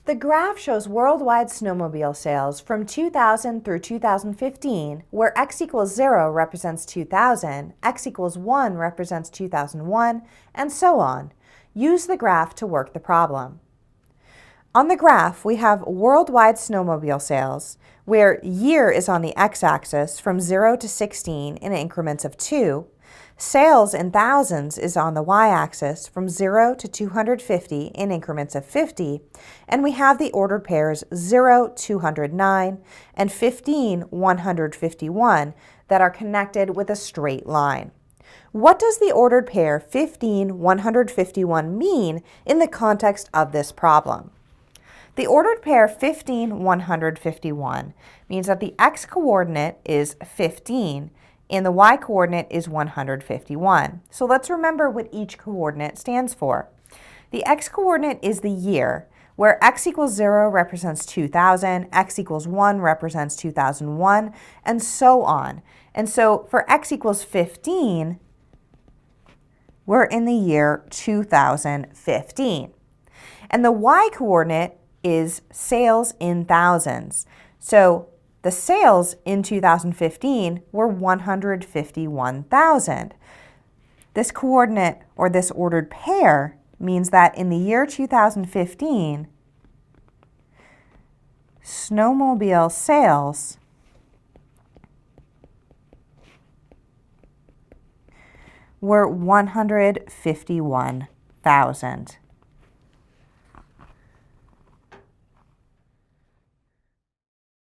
The graph shows worldwide snowmobile sales from 2000 through 2015, where x equals 0 represents 2000, x equals 1 represents 2001, and so on. Use the graph to work the problem. On the graph, we have worldwide snowmobile sales, where year is on the x-axis from 0 to 16 in increments of 2. Sales in thousands is on the y-axis from 0 to 250 in increments of 50, and we have the ordered pairs 0, 209, and 15, 151 that are connected with a straight line. What does the ordered pair 15, 151 mean in the context of this problem? The ordered pair 15, 151 means that the x-coordinate is 15 and the y-coordinate is 151. So let's remember what each coordinate stands for. The x-coordinate is the year, where x equals 0 represents 2000, x equals 1 represents 2001, and so on. And so for x equals 15, we're in the year 2015. And the y-coordinate is sales in thousands. So the sales in 2015 were 151,000. This coordinate, or this ordered pair, means that in the year 2015, snowmobile sales were 151,000.